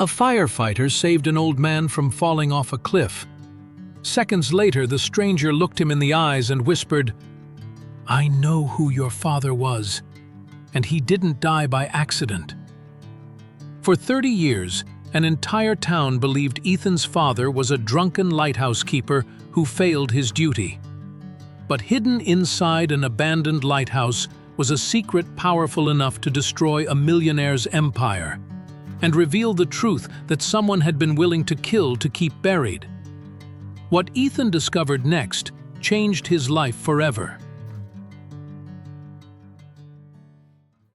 A firefighter saved an old man from falling off a cliff. Seconds later, the stranger looked him in the eyes and whispered, "I know who your father was, and he didn't die by accident." For 30 years, an entire town believed Ethan's father was a drunken lighthouse keeper who failed his duty. But hidden inside an abandoned lighthouse was a secret powerful enough to destroy a millionaire's empire and reveal the truth that someone had been willing to kill to keep buried. What Ethan discovered next changed his life forever.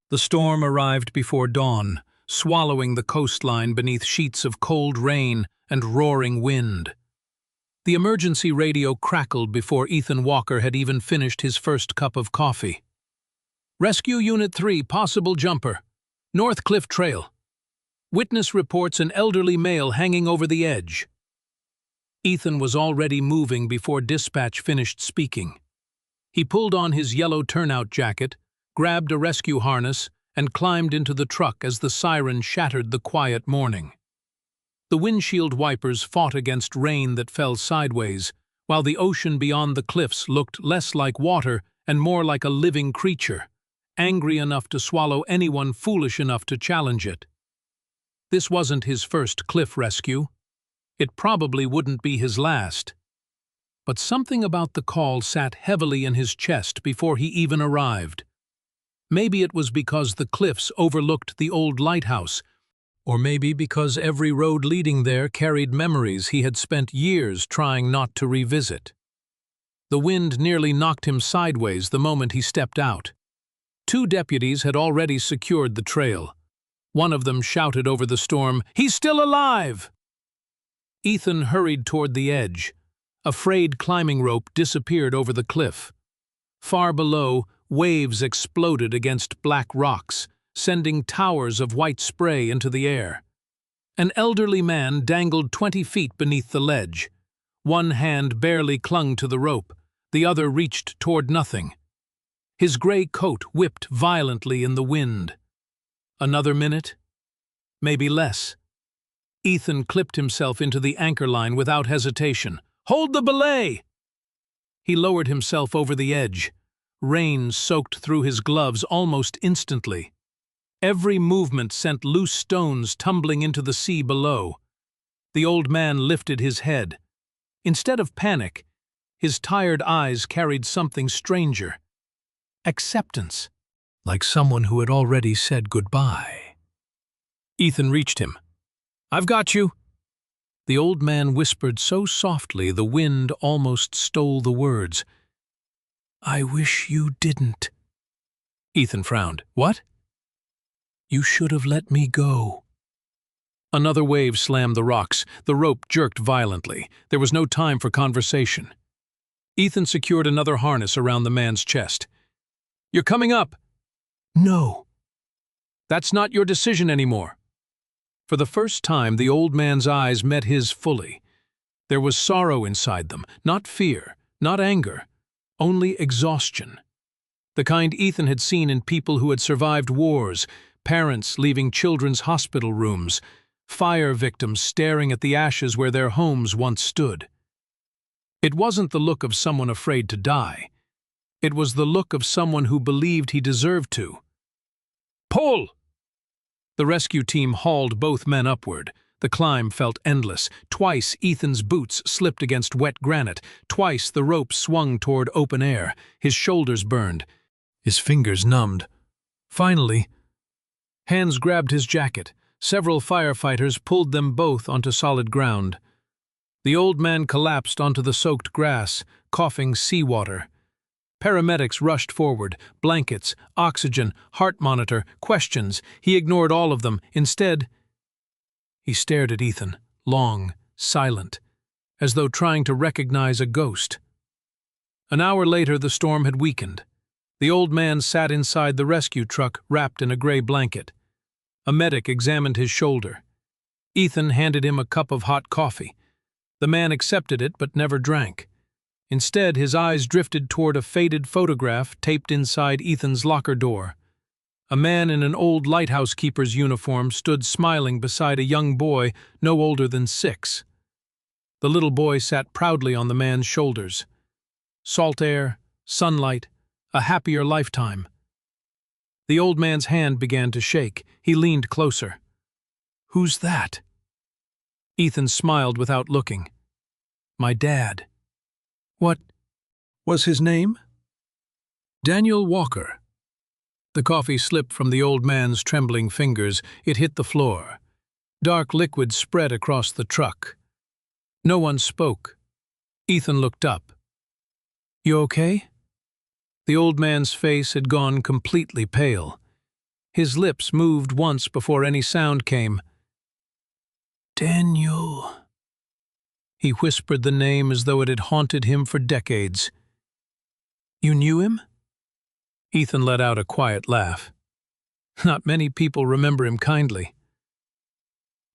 The storm arrived before dawn, swallowing the coastline beneath sheets of cold rain and roaring wind. The emergency radio crackled before Ethan Walker had even finished his first cup of coffee. "Rescue Unit 3, possible jumper. North Cliff Trail. Witness reports an elderly male hanging over the edge." Ethan was already moving before dispatch finished speaking. He pulled on his yellow turnout jacket, grabbed a rescue harness, and climbed into the truck as the siren shattered the quiet morning. The windshield wipers fought against rain that fell sideways, while the ocean beyond the cliffs looked less like water and more like a living creature, angry enough to swallow anyone foolish enough to challenge it. This wasn't his first cliff rescue. It probably wouldn't be his last. But something about the call sat heavily in his chest before he even arrived. Maybe it was because the cliffs overlooked the old lighthouse, or maybe because every road leading there carried memories he had spent years trying not to revisit. The wind nearly knocked him sideways the moment he stepped out. 2 deputies had already secured the trail. One of them shouted over the storm, "He's still alive!" Ethan hurried toward the edge. A frayed climbing rope disappeared over the cliff. Far below, waves exploded against black rocks, sending towers of white spray into the air. An elderly man dangled 20 feet beneath the ledge. One hand barely clung to the rope, the other reached toward nothing. His gray coat whipped violently in the wind. Another minute? Maybe less. Ethan clipped himself into the anchor line without hesitation. "Hold the belay!" He lowered himself over the edge. Rain soaked through his gloves almost instantly. Every movement sent loose stones tumbling into the sea below. The old man lifted his head. Instead of panic, his tired eyes carried something stranger. Acceptance, like someone who had already said goodbye. Ethan reached him. "I've got you." The old man whispered so softly the wind almost stole the words. "I wish you didn't." Ethan frowned. "What?" "You should have let me go." Another wave slammed the rocks. The rope jerked violently. There was no time for conversation. Ethan secured another harness around the man's chest. "You're coming up." "No." "That's not your decision anymore." For the first time, the old man's eyes met his fully. There was sorrow inside them, not fear, not anger, only exhaustion. The kind Ethan had seen in people who had survived wars, parents leaving children's hospital rooms, fire victims staring at the ashes where their homes once stood. It wasn't the look of someone afraid to die. It was the look of someone who believed he deserved to. "Pull!" The rescue team hauled both men upward. The climb felt endless. Twice Ethan's boots slipped against wet granite. Twice the rope swung toward open air. His shoulders burned. His fingers numbed. Finally, hands grabbed his jacket. Several firefighters pulled them both onto solid ground. The old man collapsed onto the soaked grass, coughing seawater. Paramedics rushed forward. Blankets, oxygen, heart monitor, questions. He ignored all of them. Instead, he stared at Ethan, long, silent, as though trying to recognize a ghost. An hour later, the storm had weakened. The old man sat inside the rescue truck, wrapped in a gray blanket. A medic examined his shoulder. Ethan handed him a cup of hot coffee. The man accepted it but never drank. Instead, his eyes drifted toward a faded photograph taped inside Ethan's locker door. A man in an old lighthouse keeper's uniform stood smiling beside a young boy no older than 6. The little boy sat proudly on the man's shoulders. Salt air, sunlight, a happier lifetime. The old man's hand began to shake. He leaned closer. "Who's that?" Ethan smiled without looking. "My dad." "What was his name?" "Daniel Walker." The coffee slipped from the old man's trembling fingers. It hit the floor. Dark liquid spread across the truck. No one spoke. Ethan looked up. "You okay?" The old man's face had gone completely pale. His lips moved once before any sound came. "Daniel." He whispered the name as though it had haunted him for decades. "You knew him?" Ethan let out a quiet laugh. "Not many people remember him kindly.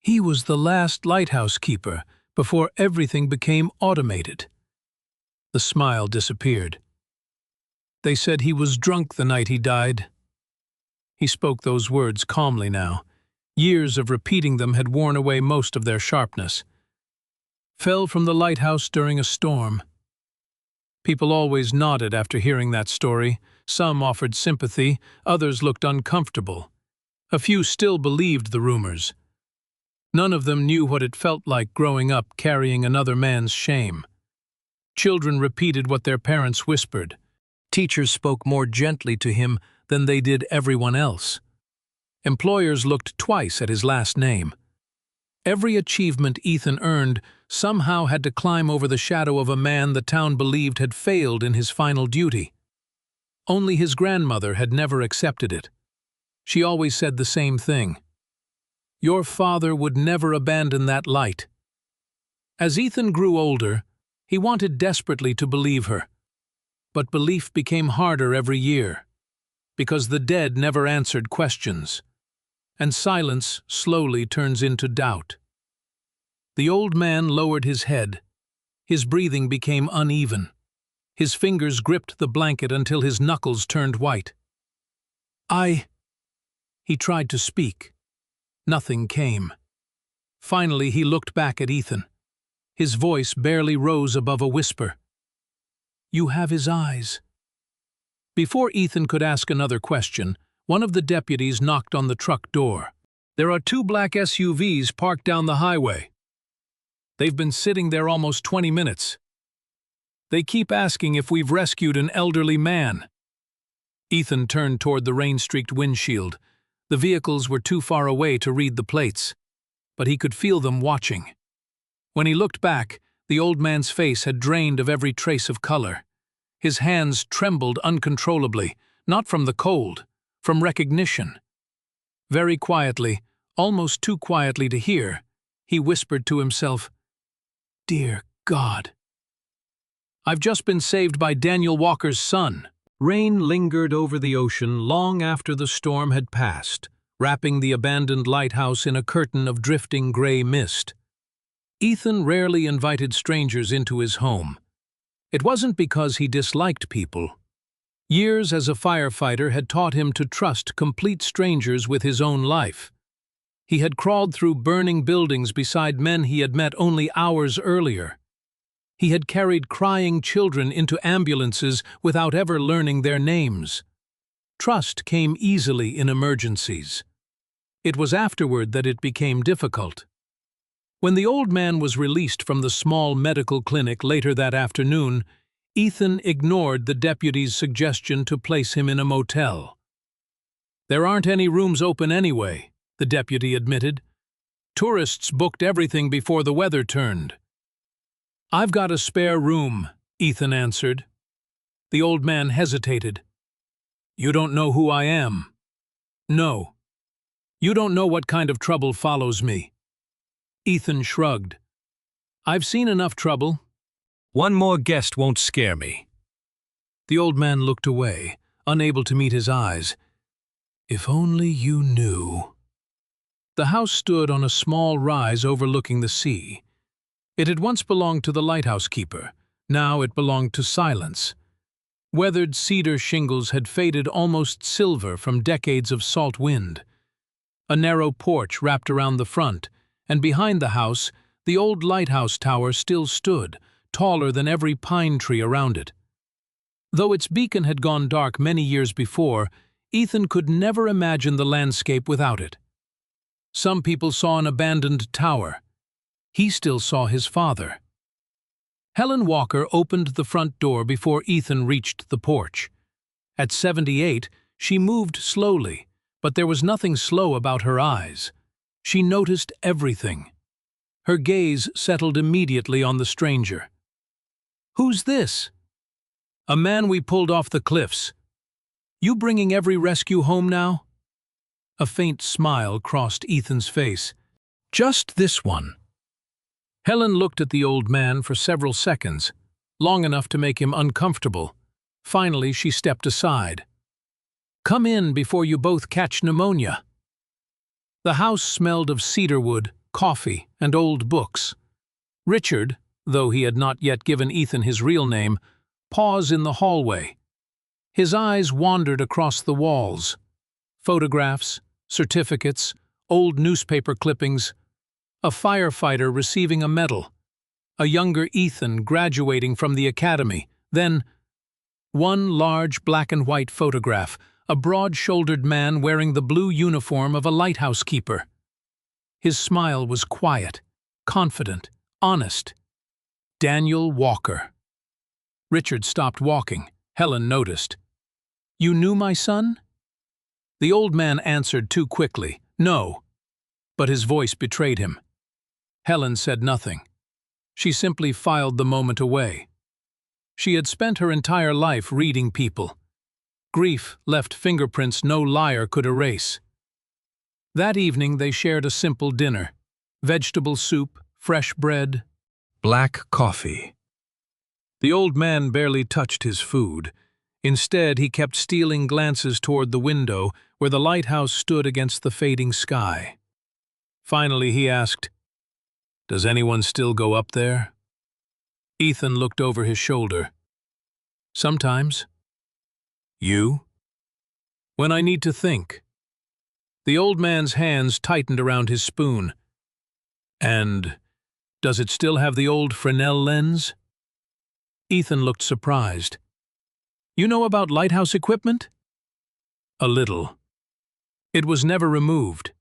He was the last lighthouse keeper before everything became automated." The smile disappeared. "They said he was drunk the night he died." He spoke those words calmly now. Years of repeating them had worn away most of their sharpness. "Fell from the lighthouse during a storm." People always nodded after hearing that story. Some offered sympathy, others looked uncomfortable. A few still believed the rumors. None of them knew what it felt like growing up carrying another man's shame. Children repeated what their parents whispered. Teachers spoke more gently to him than they did everyone else. Employers looked twice at his last name. Every achievement Ethan earned somehow had to climb over the shadow of a man the town believed had failed in his final duty. Only his grandmother had never accepted it. She always said the same thing. "Your father would never abandon that light." As Ethan grew older, he wanted desperately to believe her. But belief became harder every year, because the dead never answered questions, and silence slowly turns into doubt. The old man lowered his head. His breathing became uneven. His fingers gripped the blanket until his knuckles turned white. He tried to speak. Nothing came. Finally, he looked back at Ethan. His voice barely rose above a whisper. "You have his eyes." Before Ethan could ask another question, one of the deputies knocked on the truck door. "There are 2 black SUVs parked down the highway. They've been sitting there almost 20 minutes. They keep asking if we've rescued an elderly man." Ethan turned toward the rain-streaked windshield. The vehicles were too far away to read the plates, but he could feel them watching. When he looked back, the old man's face had drained of every trace of color. His hands trembled uncontrollably, not from the cold, from recognition. Very quietly, almost too quietly to hear, he whispered to himself, "Dear God. I've just been saved by Daniel Walker's son." Rain lingered over the ocean long after the storm had passed, wrapping the abandoned lighthouse in a curtain of drifting gray mist. Ethan rarely invited strangers into his home. It wasn't because he disliked people. Years as a firefighter had taught him to trust complete strangers with his own life. He had crawled through burning buildings beside men he had met only hours earlier. He had carried crying children into ambulances without ever learning their names. Trust came easily in emergencies. It was afterward that it became difficult. When the old man was released from the small medical clinic later that afternoon, Ethan ignored the deputy's suggestion to place him in a motel. "There aren't any rooms open anyway," the deputy admitted. "Tourists booked everything before the weather turned." "I've got a spare room," Ethan answered. The old man hesitated. "You don't know who I am." "No. You don't know what kind of trouble follows me." Ethan shrugged. "I've seen enough trouble. One more guest won't scare me." The old man looked away, unable to meet his eyes. "If only you knew." The house stood on a small rise overlooking the sea. It had once belonged to the lighthouse keeper. Now it belonged to silence. Weathered cedar shingles had faded almost silver from decades of salt wind. A narrow porch wrapped around the front, and behind the house, the old lighthouse tower still stood, taller than every pine tree around it. Though its beacon had gone dark many years before, Ethan could never imagine the landscape without it. Some people saw an abandoned tower. He still saw his father. Helen Walker opened the front door before Ethan reached the porch. At 78, she moved slowly, but there was nothing slow about her eyes. She noticed everything. Her gaze settled immediately on the stranger. "Who's this?" "A man we pulled off the cliffs. You bringing every rescue home now?" A faint smile crossed Ethan's face. "Just this one." Helen looked at the old man for several seconds, long enough to make him uncomfortable. Finally, she stepped aside. "Come in before you both catch pneumonia." The house smelled of cedarwood, coffee, and old books. Richard, though he had not yet given Ethan his real name, paused in the hallway. His eyes wandered across the walls. Photographs, certificates, old newspaper clippings, a firefighter receiving a medal, a younger Ethan graduating from the academy, then one large black and white photograph, a broad-shouldered man wearing the blue uniform of a lighthouse keeper. His smile was quiet, confident, honest. Daniel Walker. Richard stopped walking. Helen noticed. "You knew my son?" The old man answered too quickly, "No," but his voice betrayed him. Helen said nothing. She simply filed the moment away. She had spent her entire life reading people. Grief left fingerprints no liar could erase. That evening they shared a simple dinner: vegetable soup, fresh bread, black coffee. The old man barely touched his food. Instead, he kept stealing glances toward the window where the lighthouse stood against the fading sky. Finally, he asked, "Does anyone still go up there?" Ethan looked over his shoulder. "Sometimes." "You?" "When I need to think." The old man's hands tightened around his spoon. "And does it still have the old Fresnel lens?" Ethan looked surprised. "You know about lighthouse equipment?" "A little. It was never removed.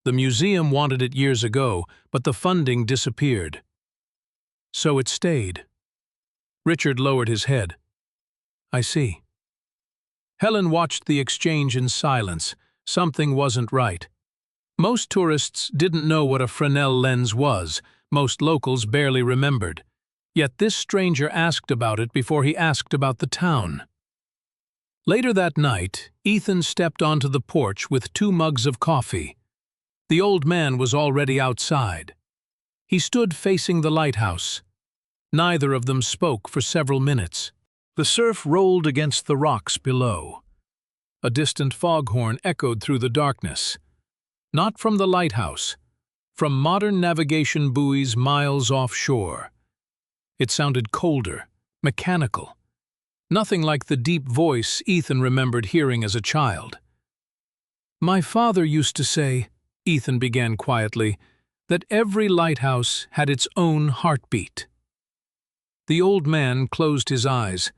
The museum wanted it years ago, but the funding disappeared. So it stayed." Richard lowered his head. "I see." Helen watched the exchange in silence. Something wasn't right. Most tourists didn't know what a Fresnel lens was. Most locals barely remembered. Yet this stranger asked about it before he asked about the town. Later that night, Ethan stepped onto the porch with 2 mugs of coffee. The old man was already outside. He stood facing the lighthouse. Neither of them spoke for several minutes. The surf rolled against the rocks below. A distant foghorn echoed through the darkness. Not from the lighthouse, from modern navigation buoys miles offshore. It sounded colder, mechanical. Nothing like the deep voice Ethan remembered hearing as a child. "My father used to say," Ethan began quietly, "that every lighthouse had its own heartbeat." The old man closed his eyes.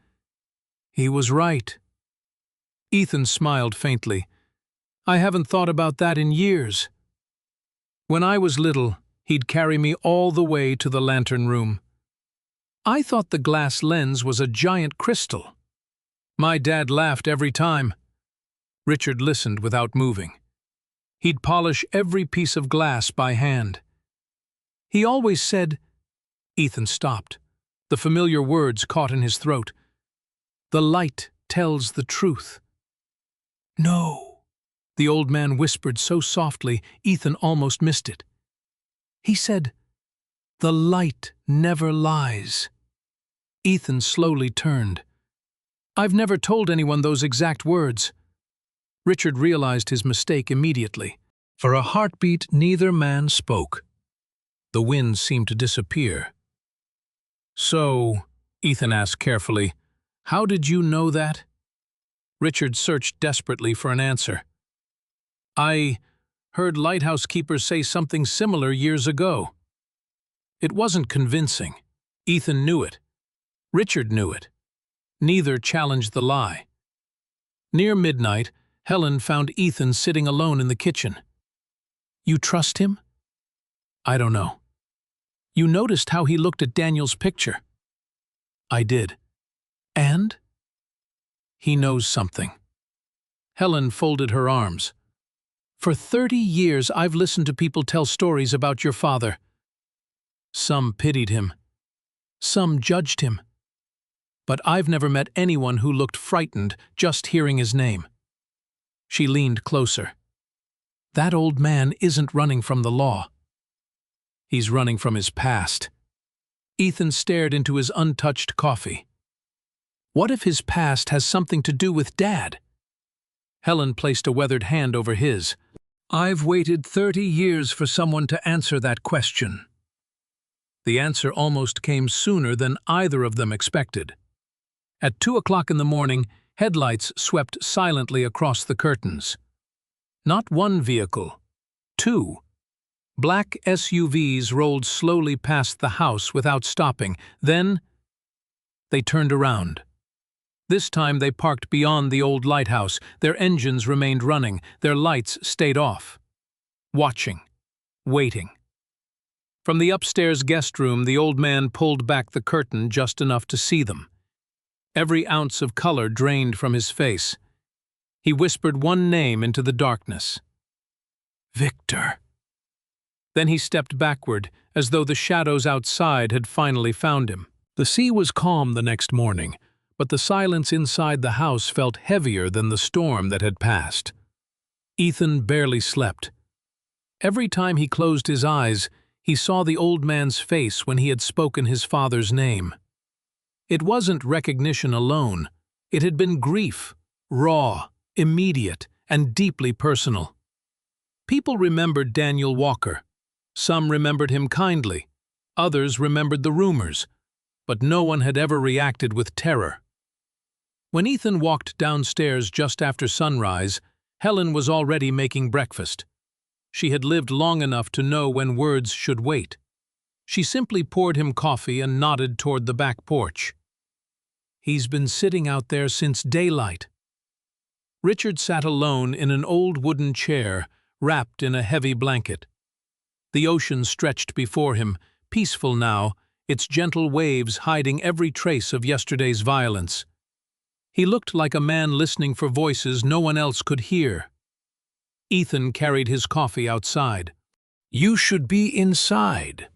He was right. Ethan smiled faintly. "I haven't thought about that in years. When I was little, he'd carry me all the way to the lantern room. I thought the glass lens was a giant crystal. My dad laughed every time." Richard listened without moving. He'd polish every piece of glass by hand. "He always said—" Ethan stopped. The familiar words caught in his throat. "The light tells the truth." "No," the old man whispered so softly Ethan almost missed it. "He said, the light never lies." Ethan slowly turned. "I've never told anyone those exact words." Richard realized his mistake immediately. For a heartbeat, neither man spoke. The wind seemed to disappear. "So," Ethan asked carefully, How did you know that? Richard searched desperately for an answer. I heard lighthouse keepers say something similar years ago. It wasn't convincing. Ethan knew it. Richard knew it. Neither challenged the lie. Near midnight, Helen found Ethan sitting alone in the kitchen. You trust him? I don't know. You noticed how he looked at Daniel's picture? I did. And? He knows something. Helen folded her arms. For 30 years I've listened to people tell stories about your father. Some pitied him. Some judged him. But I've never met anyone who looked frightened just hearing his name. She leaned closer. That old man isn't running from the law. He's running from his past. Ethan stared into his untouched coffee. What if his past has something to do with Dad? Helen placed a weathered hand over his. I've waited 30 years for someone to answer that question. The answer almost came sooner than either of them expected. At 2 o'clock in the morning, headlights swept silently across the curtains. Not one vehicle, two. Black SUVs rolled slowly past the house without stopping. Then, they turned around. This time they parked beyond the old lighthouse. Their engines remained running. Their lights stayed off. Watching. Waiting. From the upstairs guest room, the old man pulled back the curtain just enough to see them. Every ounce of color drained from his face. He whispered one name into the darkness. Victor. Then he stepped backward, as though the shadows outside had finally found him. The sea was calm the next morning, but the silence inside the house felt heavier than the storm that had passed. Ethan barely slept. Every time he closed his eyes, he saw the old man's face when he had spoken his father's name. It wasn't recognition alone. It had been grief, raw, immediate, and deeply personal. People remembered Daniel Walker. Some remembered him kindly. Others remembered the rumors. But no one had ever reacted with terror. When Ethan walked downstairs just after sunrise, Helen was already making breakfast. She had lived long enough to know when words should wait. She simply poured him coffee and nodded toward the back porch. He's been sitting out there since daylight. Richard sat alone in an old wooden chair, wrapped in a heavy blanket. The ocean stretched before him, peaceful now, its gentle waves hiding every trace of yesterday's violence. He looked like a man listening for voices no one else could hear. Ethan carried his coffee outside. You should be inside.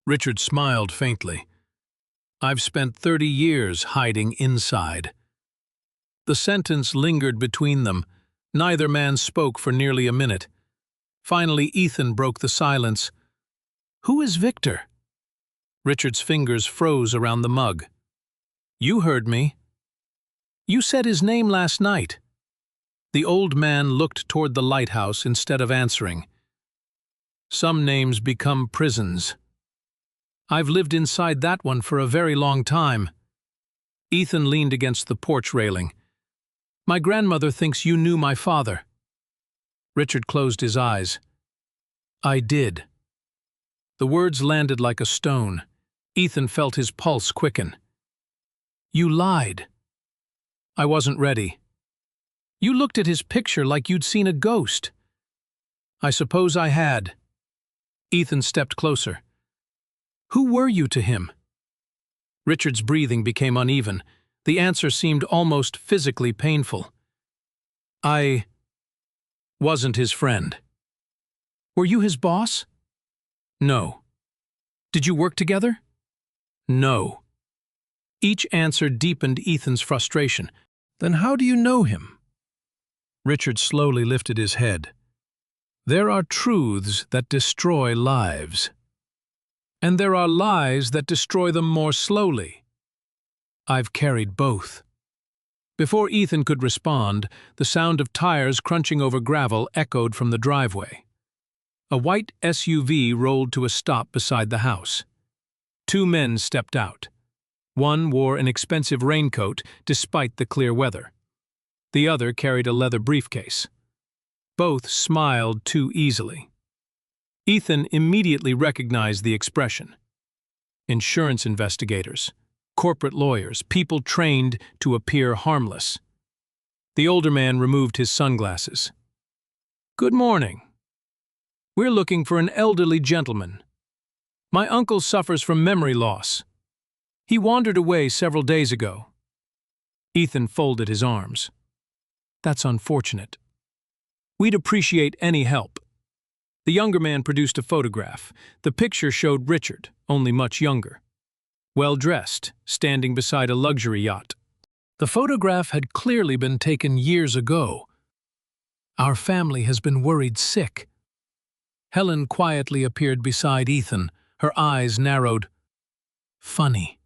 Richard smiled faintly. I've spent 30 years hiding inside. The sentence lingered between them. Neither man spoke for nearly a minute. Finally, Ethan broke the silence. Who is Victor? Richard's fingers froze around the mug. You heard me. You said his name last night. The old man looked toward the lighthouse instead of answering. Some names become prisons. I've lived inside that one for a very long time. Ethan leaned against the porch railing. My grandmother thinks you knew my father. Richard closed his eyes. I did. The words landed like a stone. Ethan felt his pulse quicken. You lied. I wasn't ready. You looked at his picture like you'd seen a ghost. I suppose I had. Ethan stepped closer. Who were you to him? Richard's breathing became uneven. The answer seemed almost physically painful. I wasn't his friend. Were you his boss? No. Did you work together? No. Each answer deepened Ethan's frustration. Then how do you know him? Richard slowly lifted his head. There are truths that destroy lives. And there are lies that destroy them more slowly. I've carried both. Before Ethan could respond, the sound of tires crunching over gravel echoed from the driveway. A white SUV rolled to a stop beside the house. Two men stepped out. One wore an expensive raincoat despite the clear weather. The other carried a leather briefcase. Both smiled too easily. Ethan immediately recognized the expression. Insurance investigators, corporate lawyers, people trained to appear harmless. The older man removed his sunglasses. "Good morning. We're looking for an elderly gentleman. My uncle suffers from memory loss. He wandered away several days ago." Ethan folded his arms. "That's unfortunate. We'd appreciate any help." The younger man produced a photograph. The picture showed Richard, only much younger. Well-dressed, standing beside a luxury yacht. The photograph had clearly been taken years ago. "Our family has been worried sick." Helen quietly appeared beside Ethan, her eyes narrowed. "Funny."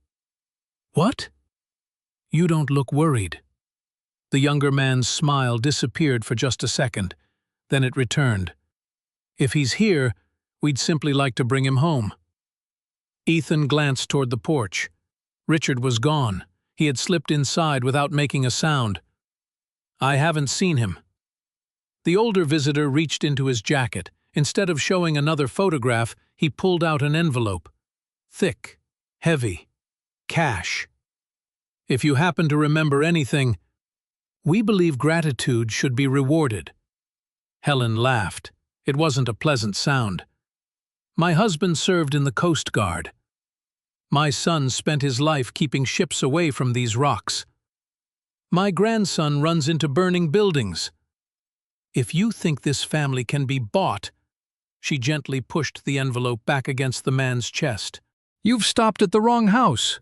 "What?" "You don't look worried." The younger man's smile disappeared for just a second. Then it returned. "If he's here, we'd simply like to bring him home." Ethan glanced toward the porch. Richard was gone. He had slipped inside without making a sound. "I haven't seen him." The older visitor reached into his jacket. Instead of showing another photograph, he pulled out an envelope. Thick, heavy, cash. "If you happen to remember anything, we believe gratitude should be rewarded." Helen laughed. It wasn't a pleasant sound. "My husband served in the Coast Guard. My son spent his life keeping ships away from these rocks. My grandson runs into burning buildings. If you think this family can be bought—" She gently pushed the envelope back against the man's chest. "You've stopped at the wrong house."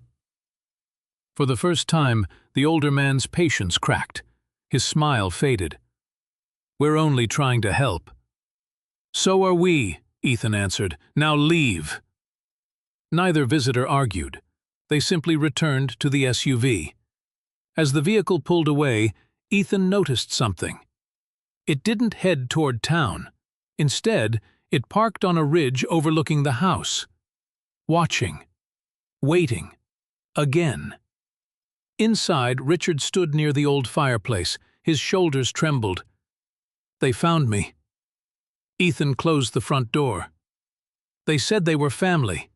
For the first time, the older man's patience cracked. His smile faded. "We're only trying to help." "So are we," Ethan answered. "Now leave." Neither visitor argued. They simply returned to the SUV. As the vehicle pulled away, Ethan noticed something. It didn't head toward town. Instead, it parked on a ridge overlooking the house. Watching. Waiting. Again. Inside, Richard stood near the old fireplace. His shoulders trembled. "They found me." Ethan closed the front door. "They said they were family."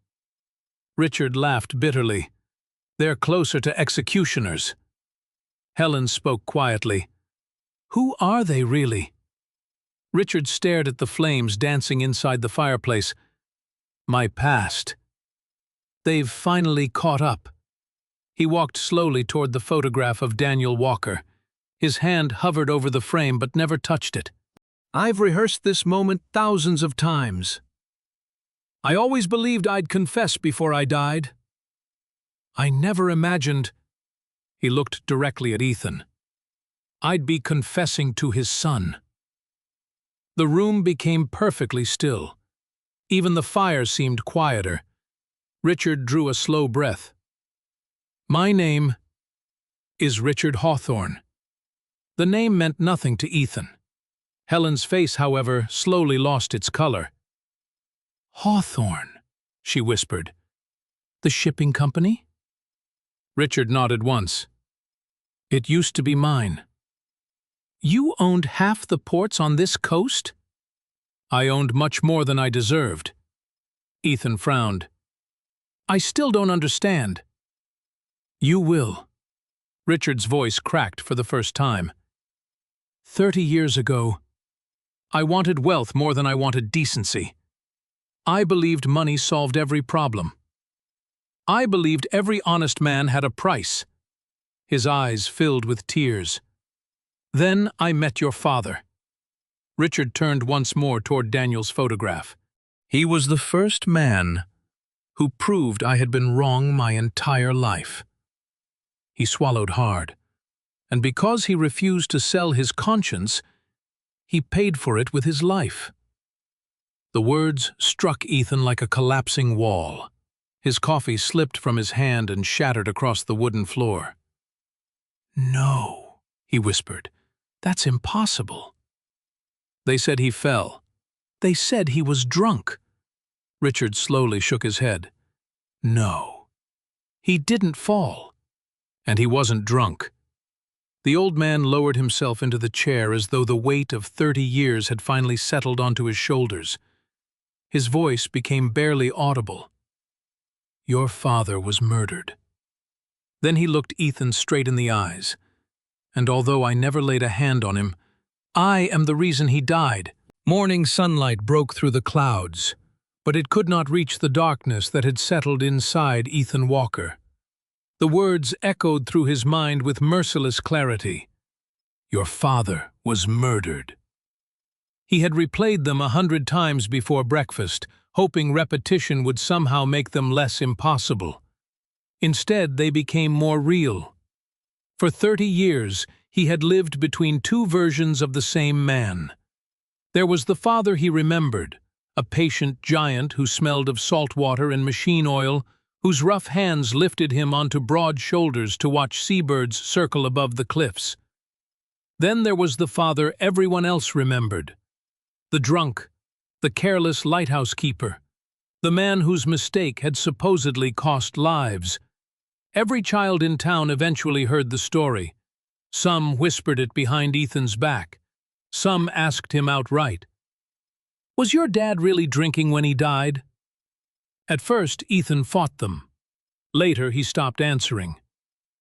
Richard laughed bitterly. "They're closer to executioners." Helen spoke quietly. "Who are they really?" Richard stared at the flames dancing inside the fireplace. "My past. They've finally caught up." He walked slowly toward the photograph of Daniel Walker. His hand hovered over the frame but never touched it. "I've rehearsed this moment thousands of times. I always believed I'd confess before I died. I never imagined—" He looked directly at Ethan. "I'd be confessing to his son." The room became perfectly still. Even the fire seemed quieter. Richard drew a slow breath. "My name is Richard Hawthorne." The name meant nothing to Ethan. Helen's face, however, slowly lost its color. "Hawthorne," she whispered. "The shipping company?" Richard nodded once. "It used to be mine." "You owned half the ports on this coast?" "I owned much more than I deserved." Ethan frowned. "I still don't understand." "You will." Richard's voice cracked for the first time. 30 years ago, I wanted wealth more than I wanted decency. I believed money solved every problem. I believed every honest man had a price." His eyes filled with tears. "Then I met your father." Richard turned once more toward Daniel's photograph. "He was the first man who proved I had been wrong my entire life." He swallowed hard, and because he refused to sell his conscience, he paid for it with his life. The words struck Ethan like a collapsing wall. His coffee slipped from his hand and shattered across the wooden floor. "No," he whispered. "That's impossible." "They said he fell. They said he was drunk." Richard slowly shook his head. "No. He didn't fall. And he wasn't drunk. The old man lowered himself into the chair as though the weight of 30 years had finally settled onto his shoulders. His voice became barely audible. "Your father was murdered." Then he looked Ethan straight in the eyes. "And although I never laid a hand on him, I am the reason he died." Morning sunlight broke through the clouds, but it could not reach the darkness that had settled inside Ethan Walker. The words echoed through his mind with merciless clarity. "Your father was murdered." He had replayed them 100 times before breakfast, hoping repetition would somehow make them less impossible. Instead, they became more real. For 30 years, he had lived between two versions of the same man. There was the father he remembered, a patient giant who smelled of salt water and machine oil, whose rough hands lifted him onto broad shoulders to watch seabirds circle above the cliffs. Then there was the father everyone else remembered. The drunk, the careless lighthouse keeper, the man whose mistake had supposedly cost lives. Every child in town eventually heard the story. Some whispered it behind Ethan's back. Some asked him outright, "Was your dad really drinking when he died?" At first, Ethan fought them. Later, he stopped answering.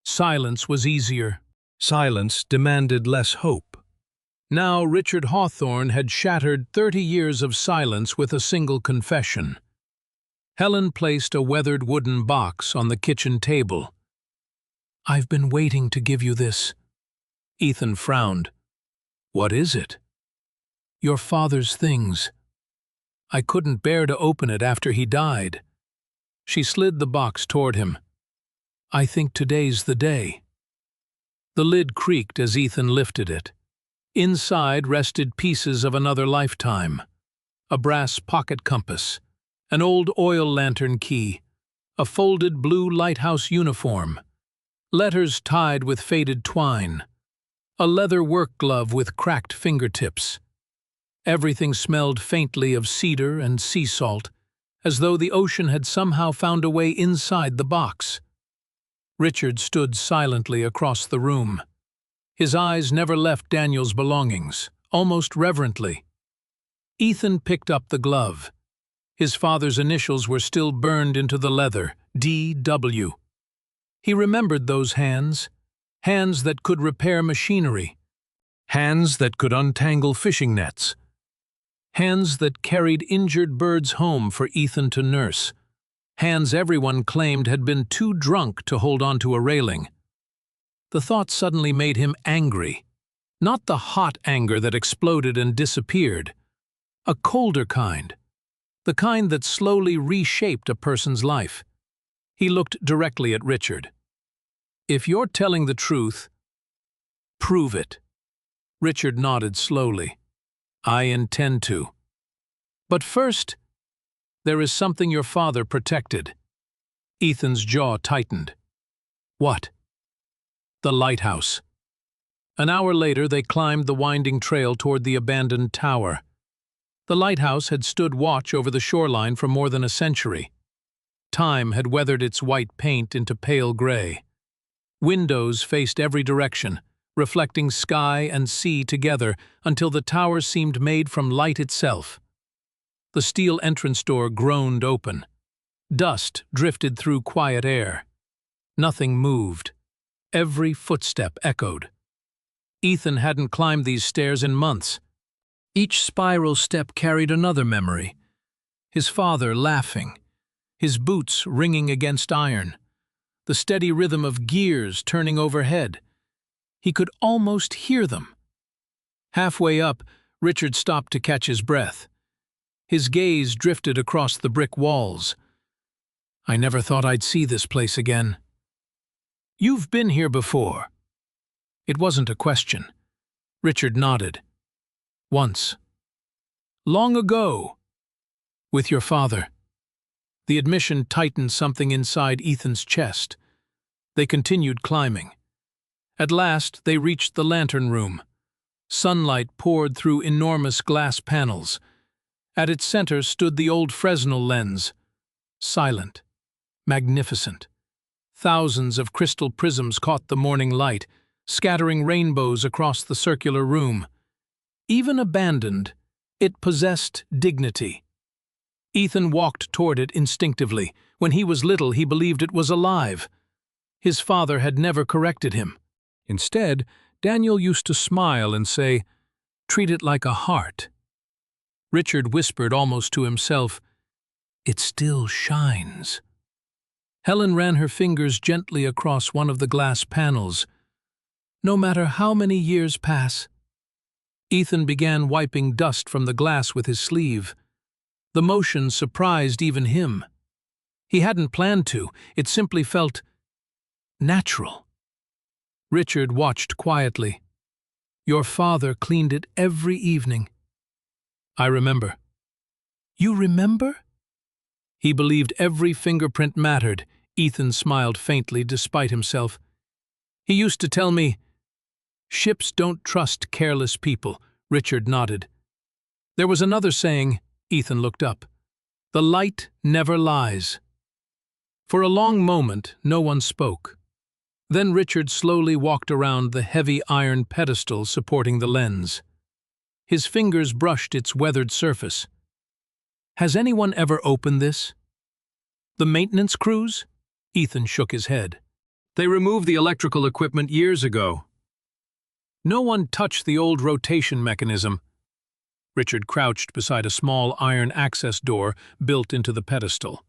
Silence was easier. Silence demanded less hope. Now Richard Hawthorne had shattered 30 years of silence with a single confession. Helen placed a weathered wooden box on the kitchen table. "I've been waiting to give you this." Ethan frowned. "What is it?" "Your father's things. I couldn't bear to open it after he died." She slid the box toward him. "I think today's the day." The lid creaked as Ethan lifted it. Inside rested pieces of another lifetime. A brass pocket compass, an old oil lantern key, a folded blue lighthouse uniform, letters tied with faded twine, a leather work glove with cracked fingertips. Everything smelled faintly of cedar and sea salt, as though the ocean had somehow found a way inside the box. Richard stood silently across the room. His eyes never left Daniel's belongings, almost reverently. Ethan picked up the glove. His father's initials were still burned into the leather, D.W. He remembered those hands, hands that could repair machinery, hands that could untangle fishing nets, hands that carried injured birds home for Ethan to nurse, hands everyone claimed had been too drunk to hold onto a railing. The thought suddenly made him angry, not the hot anger that exploded and disappeared, a colder kind, the kind that slowly reshaped a person's life. He looked directly at Richard. "If you're telling the truth, prove it." Richard nodded slowly. "I intend to. But first, there is something your father protected." Ethan's jaw tightened. "What?" "The lighthouse." An hour later, they climbed the winding trail toward the abandoned tower. The lighthouse had stood watch over the shoreline for more than a century. Time had weathered its white paint into pale gray. Windows faced every direction, reflecting sky and sea together until the tower seemed made from light itself. The steel entrance door groaned open. Dust drifted through quiet air. Nothing moved. Every footstep echoed. Ethan hadn't climbed these stairs in months. Each spiral step carried another memory. His father laughing, his boots ringing against iron, the steady rhythm of gears turning overhead. He could almost hear them. Halfway up, Richard stopped to catch his breath. His gaze drifted across the brick walls. "I never thought I'd see this place again." "You've been here before." It wasn't a question. Richard nodded. "Once. Long ago. With your father." The admission tightened something inside Ethan's chest. They continued climbing. At last, they reached the lantern room. Sunlight poured through enormous glass panels. At its center stood the old Fresnel lens. Silent. Magnificent. Thousands of crystal prisms caught the morning light, scattering rainbows across the circular room. Even abandoned, it possessed dignity. Ethan walked toward it instinctively. When he was little, he believed it was alive. His father had never corrected him. Instead, Daniel used to smile and say, "Treat it like a heart." Richard whispered almost to himself, "It still shines." Helen ran her fingers gently across one of the glass panels. No matter how many years pass. Ethan began wiping dust from the glass with his sleeve. The motion surprised even him. He hadn't planned to, it simply felt natural. Richard watched quietly. "Your father cleaned it every evening." "I remember." "You remember?" He believed every fingerprint mattered. Ethan smiled faintly despite himself. "He used to tell me, 'Ships don't trust careless people.'" Richard nodded. "There was another saying." Ethan looked up. "The light never lies." For a long moment, no one spoke. Then Richard slowly walked around the heavy iron pedestal supporting the lens. His fingers brushed its weathered surface. "Has anyone ever opened this?" "The maintenance crews?" Ethan shook his head. "They removed the electrical equipment years ago. No one touched the old rotation mechanism." Richard crouched beside a small iron access door built into the pedestal.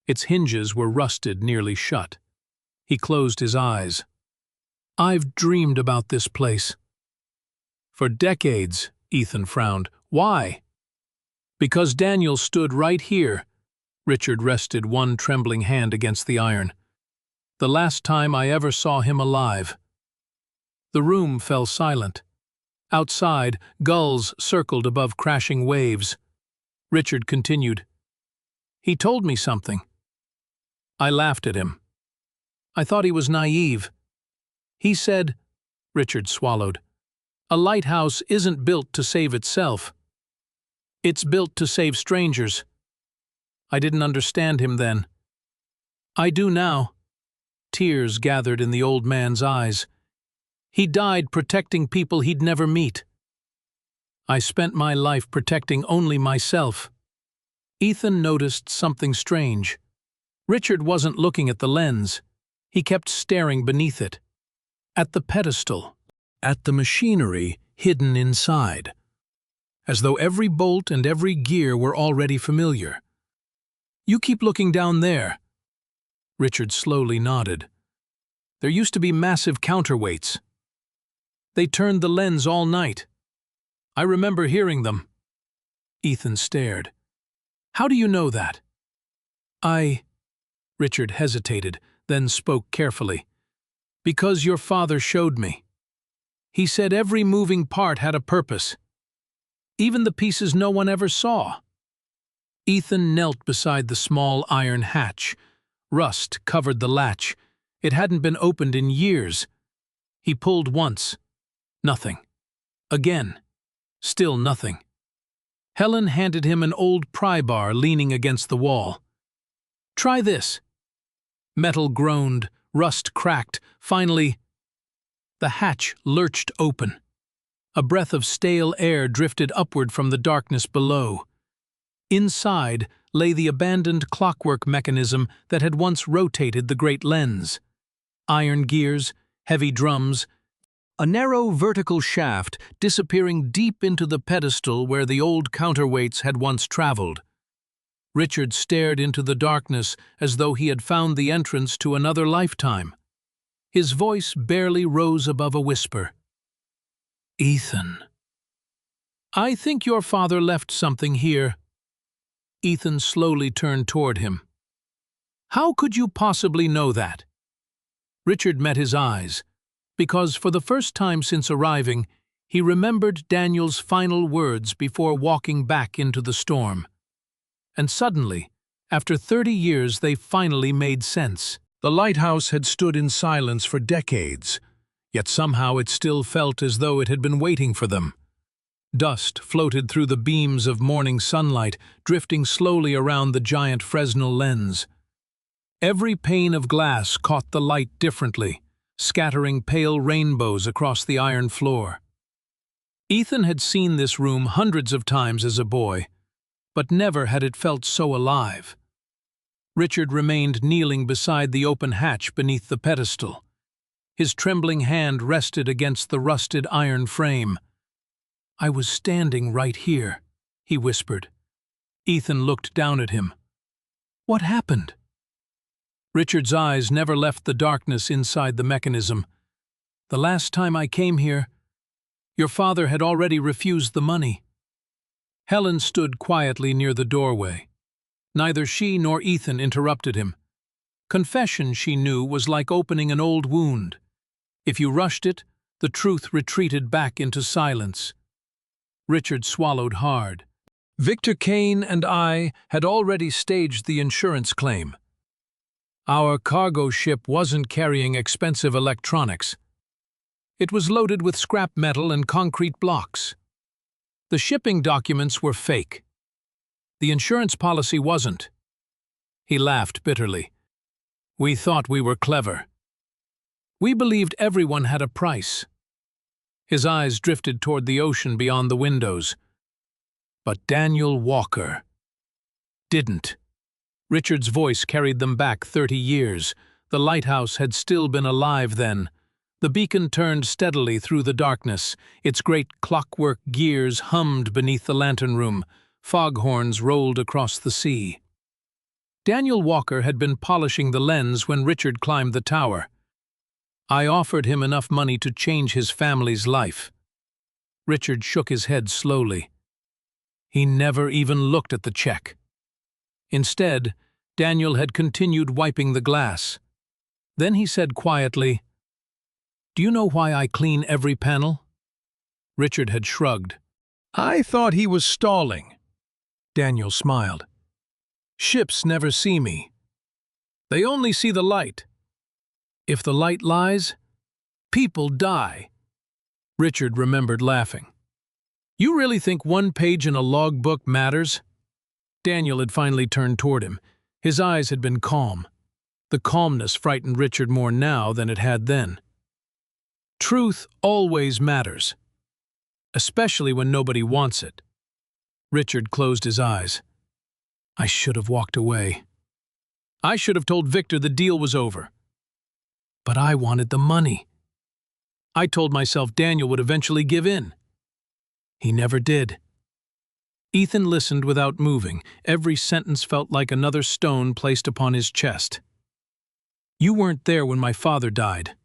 Its hinges were rusted nearly shut. He closed his eyes. "I've dreamed about this place." "For decades," Ethan frowned. "Why?" "Because Daniel stood right here." Richard rested one trembling hand against the iron. "The last time I ever saw him alive." The room fell silent. Outside, gulls circled above crashing waves. Richard continued, "He told me something." I laughed at him. I thought he was naive. He said, Richard swallowed, "A lighthouse isn't built to save itself. It's built to save strangers." I didn't understand him then. I do now. Tears gathered in the old man's eyes. He died protecting people he'd never meet. I spent my life protecting only myself. Ethan noticed something strange. Richard wasn't looking at the lens. He kept staring beneath it. At the pedestal. At the machinery hidden inside. As though every bolt and every gear were already familiar. "You keep looking down there." Richard slowly nodded. "There used to be massive counterweights. They turned the lens all night. I remember hearing them." Ethan stared. "How do you know that?" Richard hesitated, then spoke carefully. "Because your father showed me. He said every moving part had a purpose. Even the pieces no one ever saw." Ethan knelt beside the small iron hatch. Rust covered the latch. It hadn't been opened in years. He pulled once. Nothing. Again. Still nothing. Helen handed him an old pry bar leaning against the wall. "Try this." Metal groaned, rust cracked. Finally, the hatch lurched open. A breath of stale air drifted upward from the darkness below. Inside lay the abandoned clockwork mechanism that had once rotated the great lens. Iron gears, heavy drums, a narrow vertical shaft disappearing deep into the pedestal where the old counterweights had once traveled. Richard stared into the darkness as though he had found the entrance to another lifetime. His voice barely rose above a whisper. "Ethan, I think your father left something here." Ethan slowly turned toward him. "How could you possibly know that?" Richard met his eyes, because for the first time since arriving, he remembered Daniel's final words before walking back into the storm. And suddenly, after 30 years, they finally made sense. The lighthouse had stood in silence for decades, yet somehow it still felt as though it had been waiting for them. Dust floated through the beams of morning sunlight, drifting slowly around the giant Fresnel lens. Every pane of glass caught the light differently, scattering pale rainbows across the iron floor. Ethan had seen this room hundreds of times as a boy, but never had it felt so alive. Richard remained kneeling beside the open hatch beneath the pedestal. His trembling hand rested against the rusted iron frame. "I was standing right here," he whispered. Ethan looked down at him. "What happened?" Richard's eyes never left the darkness inside the mechanism. "The last time I came here, your father had already refused the money." Helen stood quietly near the doorway. Neither she nor Ethan interrupted him. Confession, she knew, was like opening an old wound. If you rushed it, the truth retreated back into silence. Richard swallowed hard. Victor Kane and I had already staged the insurance claim. Our cargo ship wasn't carrying expensive electronics. It was loaded with scrap metal and concrete blocks. The shipping documents were fake. The insurance policy wasn't. He laughed bitterly. "We thought we were clever. We believed everyone had a price." His eyes drifted toward the ocean beyond the windows. But Daniel Walker didn't. Richard's voice carried them back 30 years. The lighthouse had still been alive then. The beacon turned steadily through the darkness. Its great clockwork gears hummed beneath the lantern room. Foghorns rolled across the sea. Daniel Walker had been polishing the lens when Richard climbed the tower. "I offered him enough money to change his family's life." Richard shook his head slowly. He never even looked at the check. Instead, Daniel had continued wiping the glass. Then he said quietly, "Do you know why I clean every panel?" Richard had shrugged. "I thought he was stalling." Daniel smiled. "Ships never see me. They only see the light. If the light lies, people die." Richard remembered laughing. "You really think one page in a logbook matters?" Daniel had finally turned toward him. His eyes had been calm. The calmness frightened Richard more now than it had then. "Truth always matters, especially when nobody wants it." Richard closed his eyes. "I should have walked away. I should have told Victor the deal was over. But I wanted the money. I told myself Daniel would eventually give in. He never did." Ethan listened without moving. Every sentence felt like another stone placed upon his chest. "You weren't there when my father died."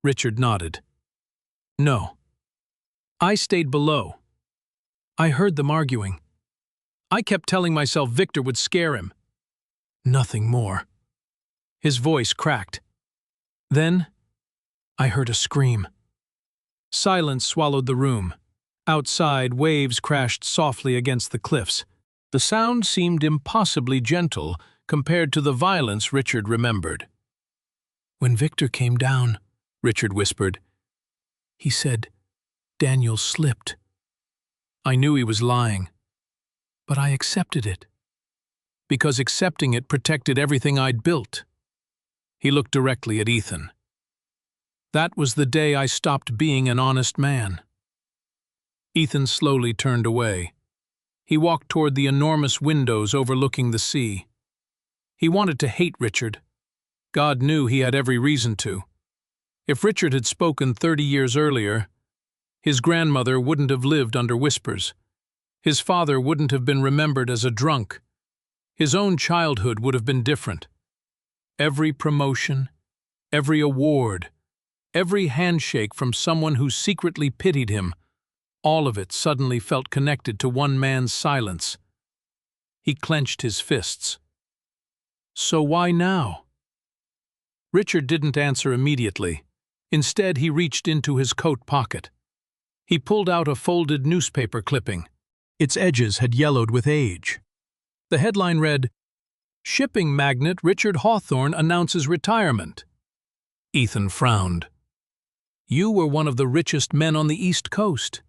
Richard nodded. "No. I stayed below. I heard them arguing. I kept telling myself Victor would scare him. Nothing more." His voice cracked. Then, I heard a scream. Silence swallowed the room. Outside, waves crashed softly against the cliffs. The sound seemed impossibly gentle compared to the violence Richard remembered. "When Victor came down," Richard whispered, "he said Daniel slipped. I knew he was lying, but I accepted it, because accepting it protected everything I'd built." He looked directly at Ethan. "That was the day I stopped being an honest man." Ethan slowly turned away. He walked toward the enormous windows overlooking the sea. He wanted to hate Richard. God knew he had every reason to. If Richard had spoken 30 years earlier, his grandmother wouldn't have lived under whispers. His father wouldn't have been remembered as a drunk. His own childhood would have been different. Every promotion, every award, every handshake from someone who secretly pitied him, all of it suddenly felt connected to one man's silence. He clenched his fists. So why now? Richard didn't answer immediately. Instead, he reached into his coat pocket. He pulled out a folded newspaper clipping. Its edges had yellowed with age. The headline read, "Shipping magnate Richard Hawthorne announces retirement." Ethan frowned. "You were one of the richest men on the East Coast."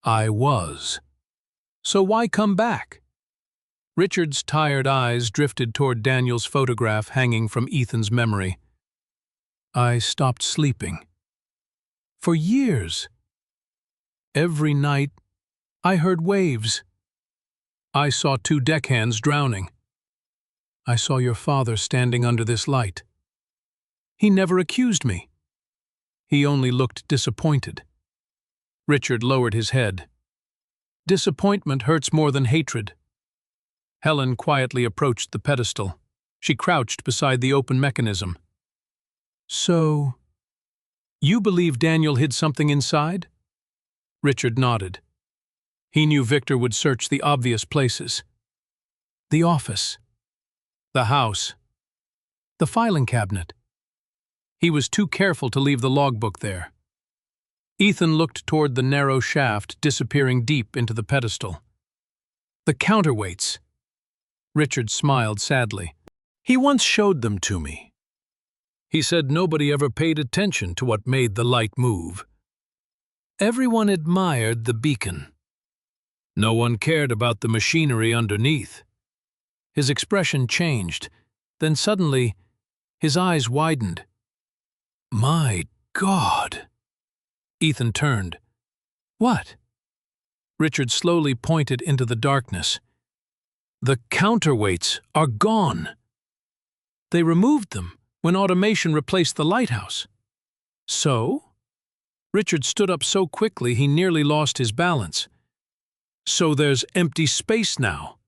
"I was. So why come back?" Richard's tired eyes drifted toward Daniel's photograph hanging from Ethan's memory. I stopped sleeping. For years. Every night, I heard waves. I saw 2 deckhands drowning. I saw your father standing under this light. He never accused me. He only looked disappointed. Richard lowered his head. Disappointment hurts more than hatred. Helen quietly approached the pedestal. She crouched beside the open mechanism. So, you believe Daniel hid something inside? Richard nodded. He knew Victor would search the obvious places. The office. The house. The filing cabinet. He was too careful to leave the logbook there. Ethan looked toward the narrow shaft disappearing deep into the pedestal. The counterweights. Richard smiled sadly. He once showed them to me. He said nobody ever paid attention to what made the light move. Everyone admired the beacon. No one cared about the machinery underneath. His expression changed. Then suddenly, his eyes widened. My God! Ethan turned. What? Richard slowly pointed into the darkness. The counterweights are gone. They removed them when automation replaced the lighthouse. So? Richard stood up so quickly he nearly lost his balance. So there's empty space now.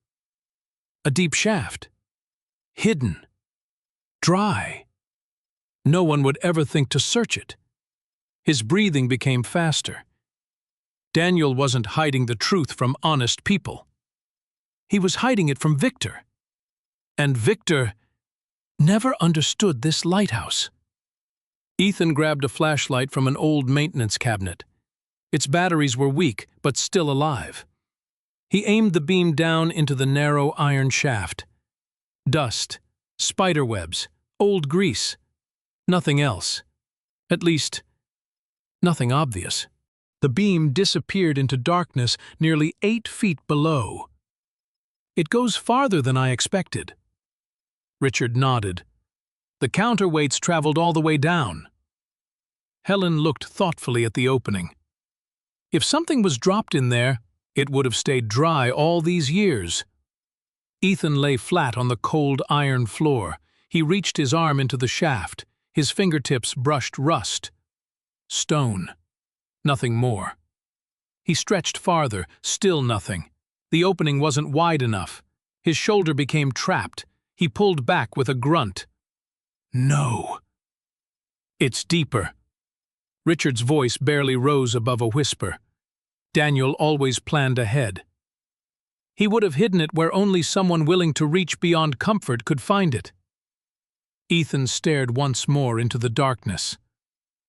A deep shaft. Hidden. Dry. No one would ever think to search it. His breathing became faster. Daniel wasn't hiding the truth from honest people. He was hiding it from Victor. And Victor never understood this lighthouse. Ethan grabbed a flashlight from an old maintenance cabinet. Its batteries were weak, but still alive. He aimed the beam down into the narrow iron shaft. Dust, spiderwebs, old grease. Nothing else. At least, nothing obvious. The beam disappeared into darkness nearly 8 feet below. It goes farther than I expected. Richard nodded. The counterweights traveled all the way down. Helen looked thoughtfully at the opening. If something was dropped in there, it would have stayed dry all these years. Ethan lay flat on the cold iron floor. He reached his arm into the shaft. His fingertips brushed rust. Stone. Nothing more. He stretched farther, still nothing. The opening wasn't wide enough. His shoulder became trapped. He pulled back with a grunt. No. It's deeper. Richard's voice barely rose above a whisper. Daniel always planned ahead. He would have hidden it where only someone willing to reach beyond comfort could find it. Ethan stared once more into the darkness.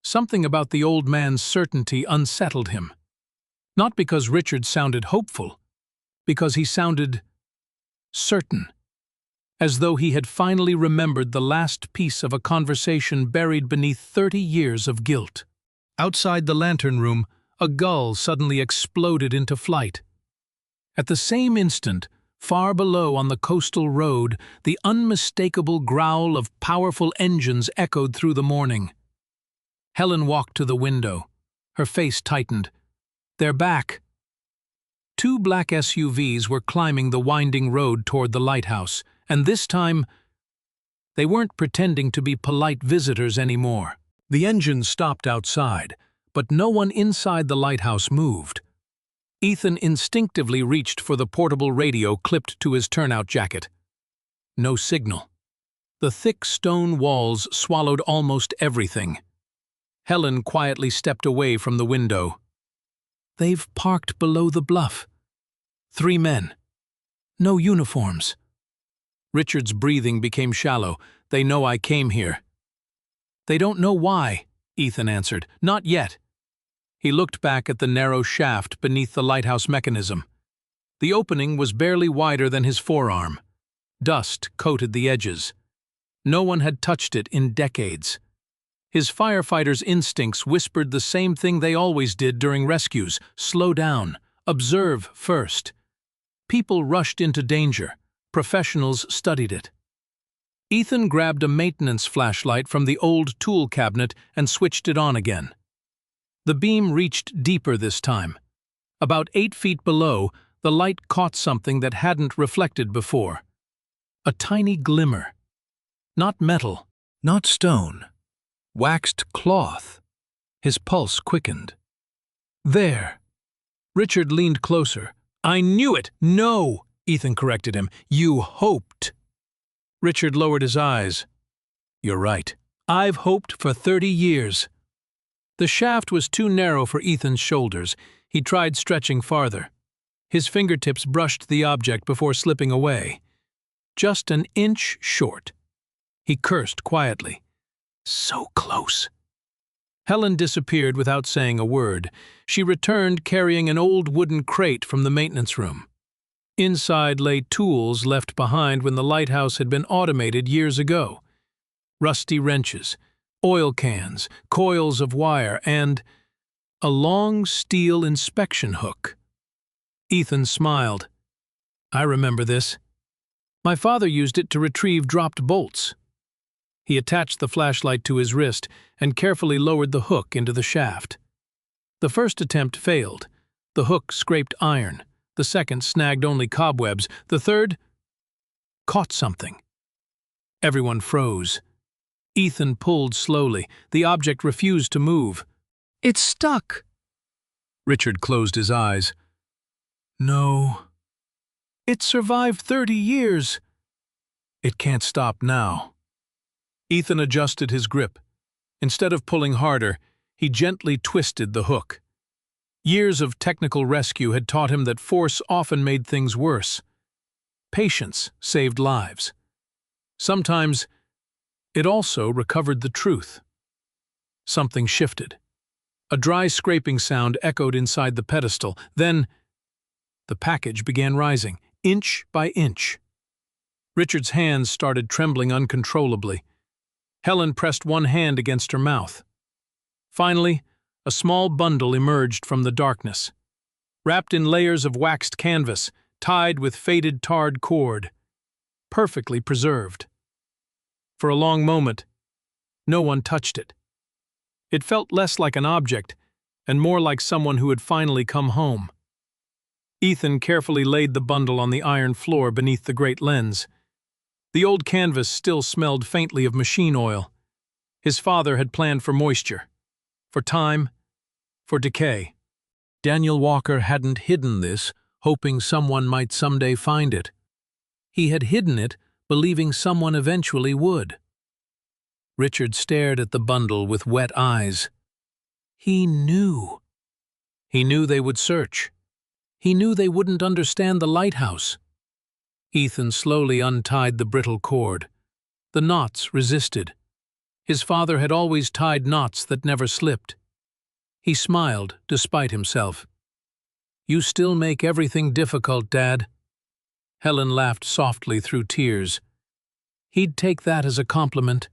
Something about the old man's certainty unsettled him. Not because Richard sounded hopeful, because he sounded certain, as though he had finally remembered the last piece of a conversation buried beneath 30 years of guilt. Outside the lantern room, a gull suddenly exploded into flight. At the same instant, far below on the coastal road, the unmistakable growl of powerful engines echoed through the morning. Helen walked to the window. Her face tightened. They're back. 2 black SUVs were climbing the winding road toward the lighthouse, and this time, they weren't pretending to be polite visitors anymore. The engines stopped outside, but no one inside the lighthouse moved. Ethan instinctively reached for the portable radio clipped to his turnout jacket. No signal. The thick stone walls swallowed almost everything. Helen quietly stepped away from the window. They've parked below the bluff. 3 men. No uniforms. Richard's breathing became shallow. They know I came here. They don't know why, Ethan answered. Not yet. He looked back at the narrow shaft beneath the lighthouse mechanism. The opening was barely wider than his forearm. Dust coated the edges. No one had touched it in decades. His firefighter's instincts whispered the same thing they always did during rescues. Slow down. Observe first. People rushed into danger. Professionals studied it. Ethan grabbed a maintenance flashlight from the old tool cabinet and switched it on again. The beam reached deeper this time. About 8 feet below, the light caught something that hadn't reflected before. A tiny glimmer. Not metal, not stone. Waxed cloth. His pulse quickened. There. Richard leaned closer. "I knew it!" "No!" Ethan corrected him. "You hoped." Richard lowered his eyes. "You're right. I've hoped for 30 years. The shaft was too narrow for Ethan's shoulders. He tried stretching farther. His fingertips brushed the object before slipping away. Just an inch short. He cursed quietly. So close. Helen disappeared without saying a word. She returned carrying an old wooden crate from the maintenance room. Inside lay tools left behind when the lighthouse had been automated years ago. Rusty wrenches, oil cans, coils of wire, and a long steel inspection hook. Ethan smiled. "I remember this. My father used it to retrieve dropped bolts." He attached the flashlight to his wrist and carefully lowered the hook into the shaft. The first attempt failed. The hook scraped iron. The second snagged only cobwebs. The third caught something. Everyone froze. Ethan pulled slowly. The object refused to move. "It's stuck." Richard closed his eyes. "No. It survived 30 years. It can't stop now." Ethan adjusted his grip. Instead of pulling harder, he gently twisted the hook. Years of technical rescue had taught him that force often made things worse. Patience saved lives. Sometimes it also recovered the truth. Something shifted. A dry scraping sound echoed inside the pedestal. Then the package began rising, inch by inch. Richard's hands started trembling uncontrollably. Helen pressed one hand against her mouth. Finally, a small bundle emerged from the darkness. Wrapped in layers of waxed canvas, tied with faded tarred cord. Perfectly preserved. For a long moment, no one touched it. It felt less like an object, and more like someone who had finally come home. Ethan carefully laid the bundle on the iron floor beneath the great lens. The old canvas still smelled faintly of machine oil. His father had planned for moisture, for time, for decay. Daniel Walker hadn't hidden this, hoping someone might someday find it. He had hidden it, believing someone eventually would. Richard stared at the bundle with wet eyes. He knew. He knew they would search. He knew they wouldn't understand the lighthouse. Ethan slowly untied the brittle cord. The knots resisted. His father had always tied knots that never slipped. He smiled, despite himself. "You still make everything difficult, Dad." Helen laughed softly through tears. He'd take that as a compliment.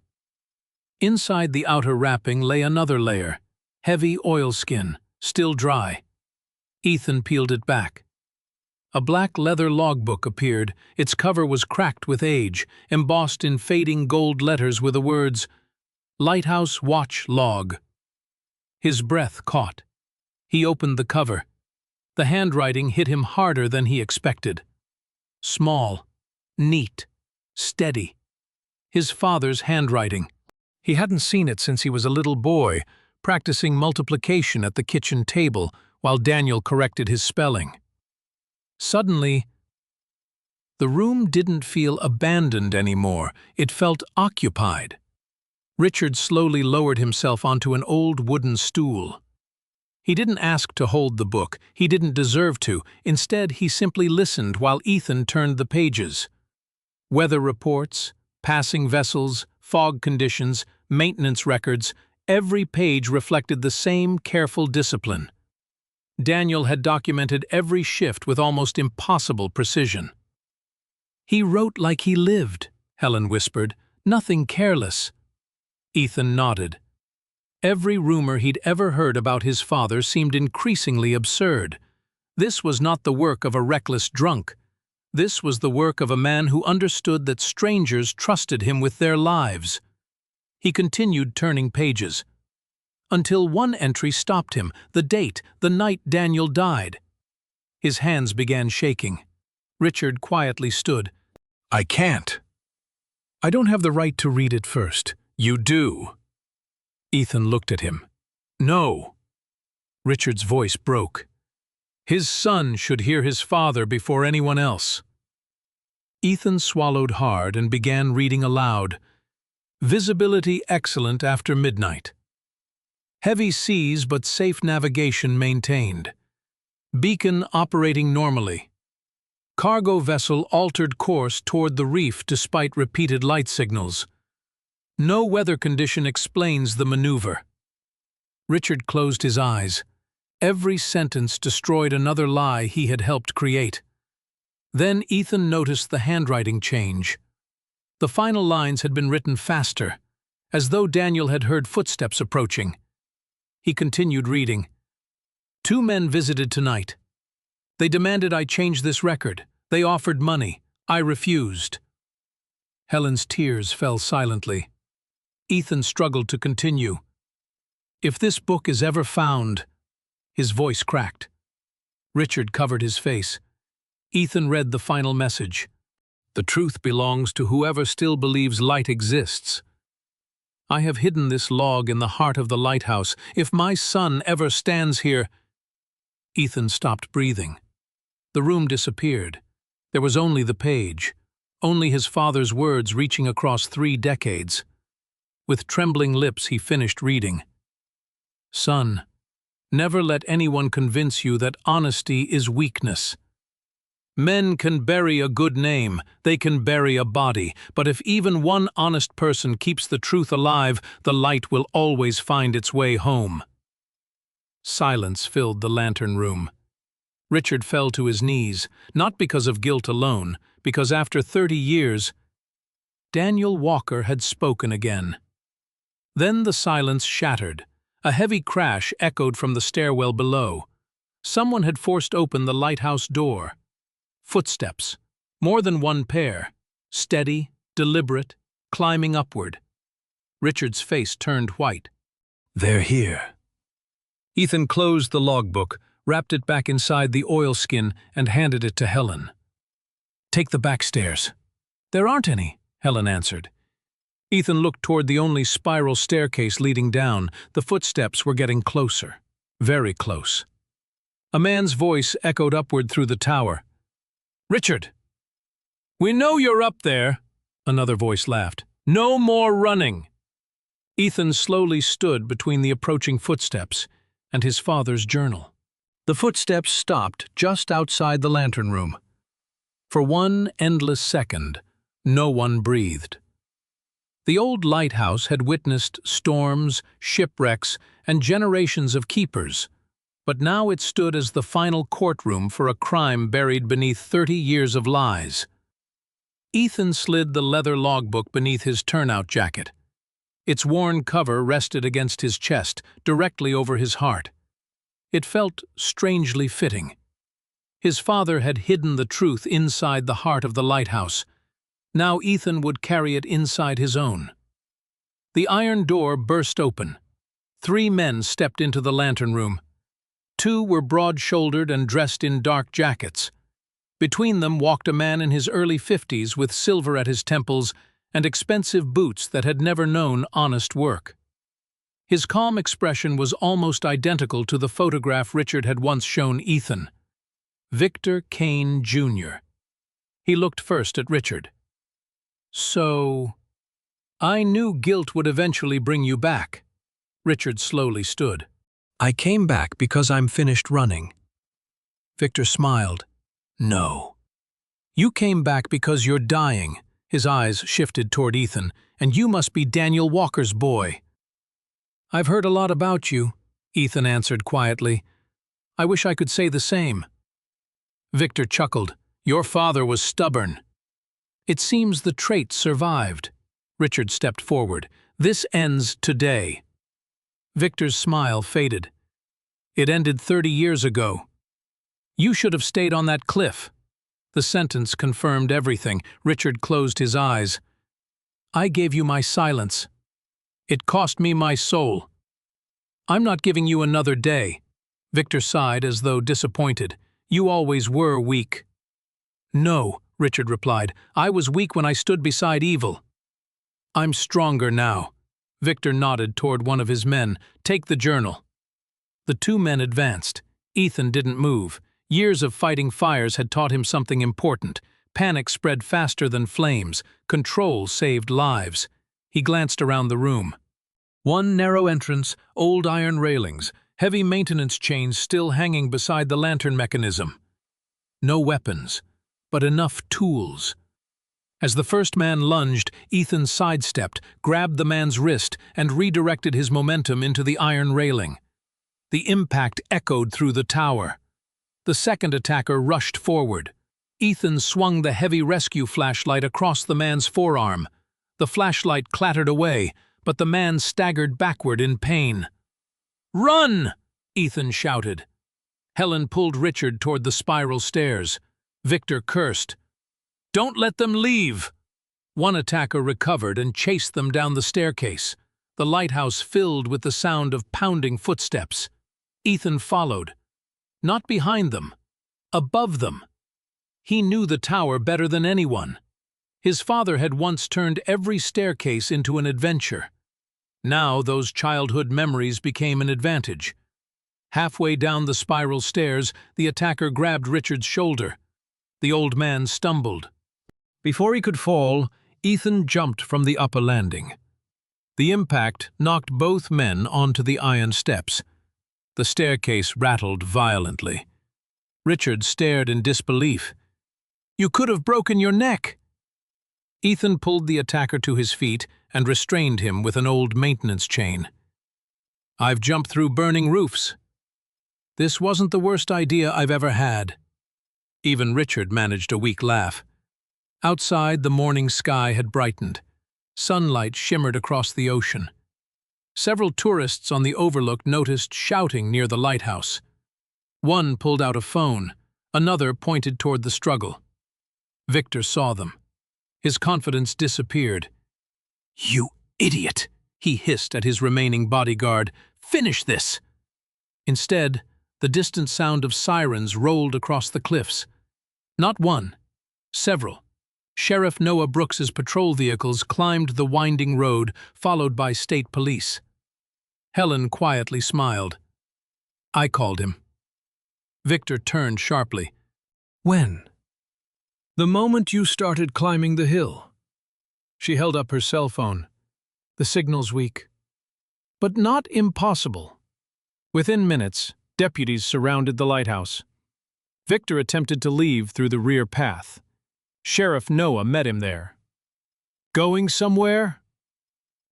Inside the outer wrapping lay another layer, heavy oilskin, still dry. Ethan peeled it back. A black leather logbook appeared. Its cover was cracked with age, embossed in fading gold letters with the words, "Lighthouse Watch Log." His breath caught. He opened the cover. The handwriting hit him harder than he expected. Small, neat, steady. His father's handwriting. He hadn't seen it since he was a little boy, practicing multiplication at the kitchen table while Daniel corrected his spelling. Suddenly, the room didn't feel abandoned anymore. It felt occupied. Richard slowly lowered himself onto an old wooden stool. He didn't ask to hold the book. He didn't deserve to. Instead, he simply listened while Ethan turned the pages. Weather reports, passing vessels, fog conditions, maintenance records, every page reflected the same careful discipline. Daniel had documented every shift with almost impossible precision. "He wrote like he lived," Helen whispered. "Nothing careless." Ethan nodded. Every rumor he'd ever heard about his father seemed increasingly absurd. This was not the work of a reckless drunk. This was the work of a man who understood that strangers trusted him with their lives. He continued turning pages, until one entry stopped him, the date, the night Daniel died. His hands began shaking. Richard quietly stood. "I can't. I don't have the right to read it first." "You do." Ethan looked at him. "No." Richard's voice broke. His son should hear his father before anyone else. Ethan swallowed hard and began reading aloud. Visibility excellent after midnight. Heavy seas but safe navigation maintained. Beacon operating normally. Cargo vessel altered course toward the reef despite repeated light signals. No weather condition explains the maneuver. Richard closed his eyes. Every sentence destroyed another lie he had helped create. Then Ethan noticed the handwriting change. The final lines had been written faster, as though Daniel had heard footsteps approaching. He continued reading. "Two men visited tonight. They demanded I change this record. They offered money. I refused." Helen's tears fell silently. Ethan struggled to continue. "If this book is ever found—" His voice cracked. Richard covered his face. Ethan read the final message. "The truth belongs to whoever still believes light exists. I have hidden this log in the heart of the lighthouse. If my son ever stands here—" Ethan stopped breathing. The room disappeared. There was only the page, only his father's words reaching across 3 decades. With trembling lips he finished reading. "Son, never let anyone convince you that honesty is weakness. Men can bury a good name, they can bury a body, but if even one honest person keeps the truth alive, the light will always find its way home." Silence filled the lantern room. Richard fell to his knees, not because of guilt alone, because after 30 years, Daniel Walker had spoken again. Then the silence shattered. A heavy crash echoed from the stairwell below. Someone had forced open the lighthouse door. Footsteps, more than one pair, steady, deliberate, climbing upward. Richard's face turned white. "They're here." Ethan closed the logbook, wrapped it back inside the oilskin, and handed it to Helen. "Take the back stairs." "There aren't any," Helen answered. Ethan looked toward the only spiral staircase leading down. The footsteps were getting closer, very close. A man's voice echoed upward through the tower. "Richard!" "We know you're up there," another voice laughed. "No more running." Ethan slowly stood between the approaching footsteps and his father's journal. The footsteps stopped just outside the lantern room. For one endless second, no one breathed. The old lighthouse had witnessed storms, shipwrecks, and generations of keepers, but now it stood as the final courtroom for a crime buried beneath 30 years of lies. Ethan slid the leather logbook beneath his turnout jacket. Its worn cover rested against his chest, directly over his heart. It felt strangely fitting. His father had hidden the truth inside the heart of the lighthouse. Now Ethan would carry it inside his own. The iron door burst open. 3 men stepped into the lantern room. 2 were broad-shouldered and dressed in dark jackets. Between them walked a man in his early 50s with silver at his temples and expensive boots that had never known honest work. His calm expression was almost identical to the photograph Richard had once shown Ethan. Victor Kane, Jr. He looked first at Richard. "So, I knew guilt would eventually bring you back." Richard slowly stood. "I came back because I'm finished running." Victor smiled. "No. You came back because you're dying." His eyes shifted toward Ethan. "And you must be Daniel Walker's boy." "I've heard a lot about you," Ethan answered quietly. "I wish I could say the same." Victor chuckled. "Your father was stubborn." "It seems the trait survived." Richard stepped forward. "This ends today." Victor's smile faded. "It ended 30 years ago. You should have stayed on that cliff." The sentence confirmed everything. Richard closed his eyes. "I gave you my silence. It cost me my soul. I'm not giving you another day." Victor sighed as though disappointed. "You always were weak." "No," Richard replied. "I was weak when I stood beside evil. I'm stronger now." Victor nodded toward one of his men. "Take the journal." The two men advanced. Ethan didn't move. Years of fighting fires had taught him something important. Panic spread faster than flames. Control saved lives. He glanced around the room. One narrow entrance, old iron railings, heavy maintenance chains still hanging beside the lantern mechanism. No weapons, but enough tools. As the first man lunged, Ethan sidestepped, grabbed the man's wrist, and redirected his momentum into the iron railing. The impact echoed through the tower. The second attacker rushed forward. Ethan swung the heavy rescue flashlight across the man's forearm. The flashlight clattered away, but the man staggered backward in pain. "Run!" Ethan shouted. Helen pulled Richard toward the spiral stairs. Victor cursed. "Don't let them leave!" One attacker recovered and chased them down the staircase. The lighthouse filled with the sound of pounding footsteps. Ethan followed. Not behind them. Above them. He knew the tower better than anyone. His father had once turned every staircase into an adventure. Now those childhood memories became an advantage. Halfway down the spiral stairs, the attacker grabbed Richard's shoulder. The old man stumbled. Before he could fall, Ethan jumped from the upper landing. The impact knocked both men onto the iron steps. The staircase rattled violently. Richard stared in disbelief. "You could have broken your neck!" Ethan pulled the attacker to his feet and restrained him with an old maintenance chain. "I've jumped through burning roofs. This wasn't the worst idea I've ever had." Even Richard managed a weak laugh. Outside, the morning sky had brightened. Sunlight shimmered across the ocean. Several tourists on the overlook noticed shouting near the lighthouse. One pulled out a phone. Another pointed toward the struggle. Victor saw them. His confidence disappeared. "You idiot!" he hissed at his remaining bodyguard. "Finish this!" Instead, the distant sound of sirens rolled across the cliffs. Not one, several. Sheriff Noah Brooks's patrol vehicles climbed the winding road, followed by state police. Helen quietly smiled. "I called him." Victor turned sharply. "When?" "The moment you started climbing the hill." She held up her cell phone. "The signal's weak. But not impossible." Within minutes, deputies surrounded the lighthouse. Victor attempted to leave through the rear path. Sheriff Noah met him there. "Going somewhere?"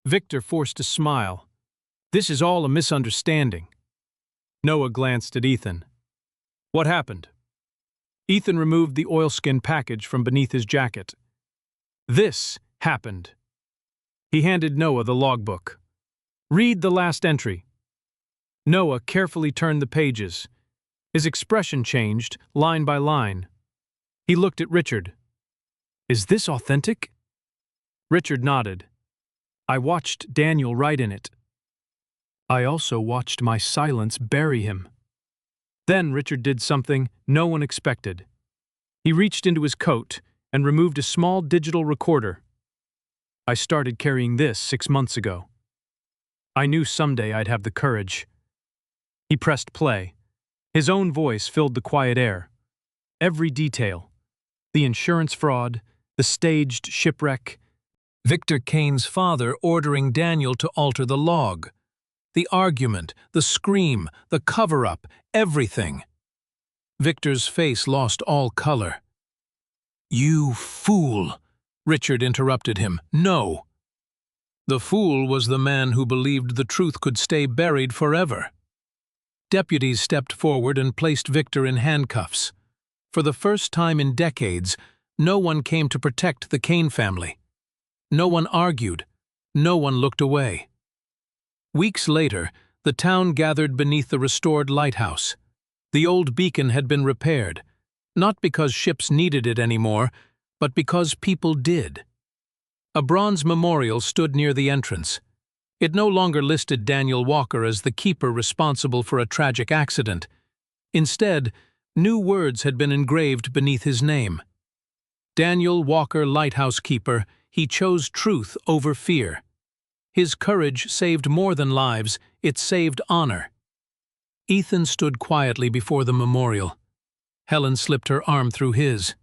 Victor forced a smile. "This is all a misunderstanding." Noah glanced at Ethan. "What happened?" Ethan removed the oilskin package from beneath his jacket. "This happened." He handed Noah the logbook. "Read the last entry." Noah carefully turned the pages. His expression changed, line by line. He looked at Richard. "Is this authentic?" Richard nodded. "I watched Daniel write in it. I also watched my silence bury him." Then Richard did something no one expected. He reached into his coat and removed a small digital recorder. "I started carrying this 6 months ago. I knew someday I'd have the courage." He pressed play. His own voice filled the quiet air. Every detail. The insurance fraud, the staged shipwreck, Victor Kane's father ordering Daniel to alter the log. The argument, the scream, the cover-up, everything. Victor's face lost all color. "You fool!" Richard interrupted him. "No." The fool was the man who believed the truth could stay buried forever. Deputies stepped forward and placed Victor in handcuffs. For the first time in decades, no one came to protect the Kane family. No one argued. No one looked away. Weeks later, the town gathered beneath the restored lighthouse. The old beacon had been repaired. Not because ships needed it anymore, but because people did. A bronze memorial stood near the entrance. It no longer listed Daniel Walker as the keeper responsible for a tragic accident. Instead, new words had been engraved beneath his name. Daniel Walker, lighthouse keeper, he chose truth over fear. His courage saved more than lives, it saved honor. Ethan stood quietly before the memorial. Helen slipped her arm through his.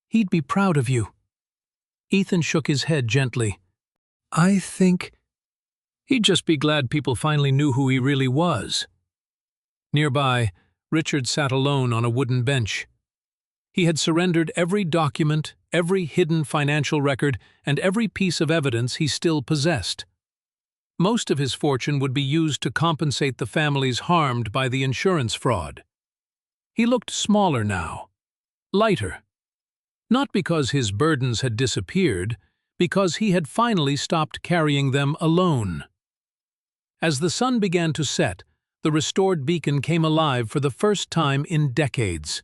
"He'd be proud of you." Ethan shook his head gently. "I think he'd just be glad people finally knew who he really was." Nearby, Richard sat alone on a wooden bench. He had surrendered every document, every hidden financial record, and every piece of evidence he still possessed. Most of his fortune would be used to compensate the families harmed by the insurance fraud. He looked smaller now, lighter. Not because his burdens had disappeared, because he had finally stopped carrying them alone. As the sun began to set, the restored beacon came alive for the first time in decades.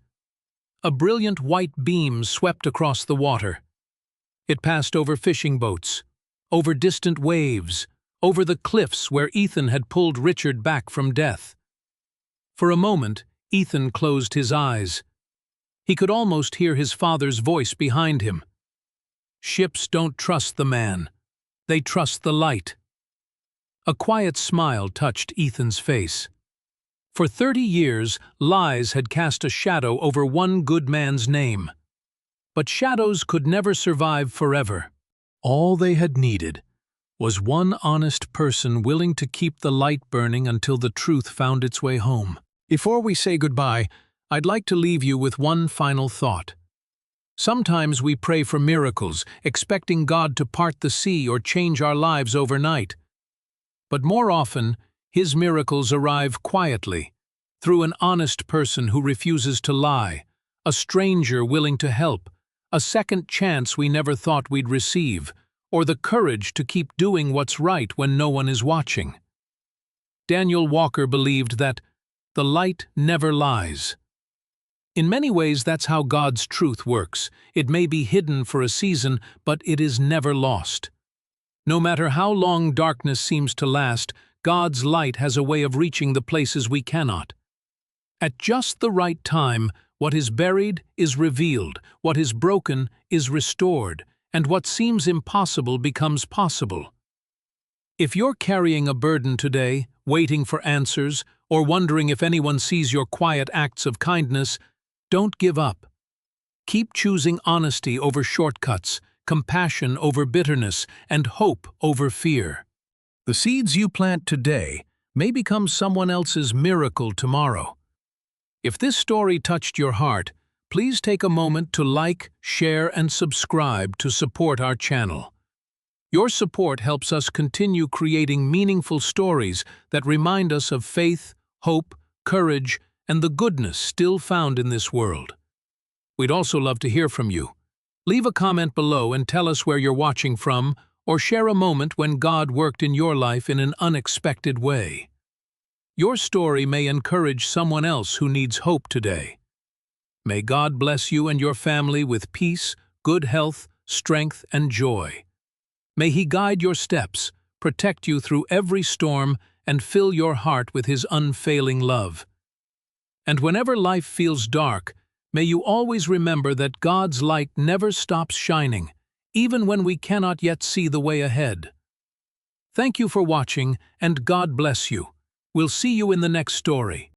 A brilliant white beam swept across the water. It passed over fishing boats, over distant waves, over the cliffs where Ethan had pulled Richard back from death. For a moment, Ethan closed his eyes. He could almost hear his father's voice behind him. "Ships don't trust the man. They trust the light." A quiet smile touched Ethan's face. For 30 years, lies had cast a shadow over one good man's name. But shadows could never survive forever. All they had needed was one honest person willing to keep the light burning until the truth found its way home. Before we say goodbye, I'd like to leave you with one final thought. Sometimes we pray for miracles, expecting God to part the sea or change our lives overnight. But more often, His miracles arrive quietly, through an honest person who refuses to lie, a stranger willing to help, a second chance we never thought we'd receive, or the courage to keep doing what's right when no one is watching. Daniel Walker believed that the light never lies. In many ways, that's how God's truth works. It may be hidden for a season, but it is never lost. No matter how long darkness seems to last, God's light has a way of reaching the places we cannot. At just the right time, what is buried is revealed, what is broken is restored, and what seems impossible becomes possible. If you're carrying a burden today, waiting for answers, or wondering if anyone sees your quiet acts of kindness, don't give up. Keep choosing honesty over shortcuts, compassion over bitterness, and hope over fear. The seeds you plant today may become someone else's miracle tomorrow. If this story touched your heart, please take a moment to like, share, and subscribe to support our channel. Your support helps us continue creating meaningful stories that remind us of faith, hope, courage, and the goodness still found in this world. We'd also love to hear from you. Leave a comment below and tell us where you're watching from, or share a moment when God worked in your life in an unexpected way. Your story may encourage someone else who needs hope today. May God bless you and your family with peace, good health, strength, and joy. May He guide your steps, protect you through every storm, and fill your heart with His unfailing love. And whenever life feels dark, may you always remember that God's light never stops shining, even when we cannot yet see the way ahead. Thank you for watching, and God bless you. We'll see you in the next story.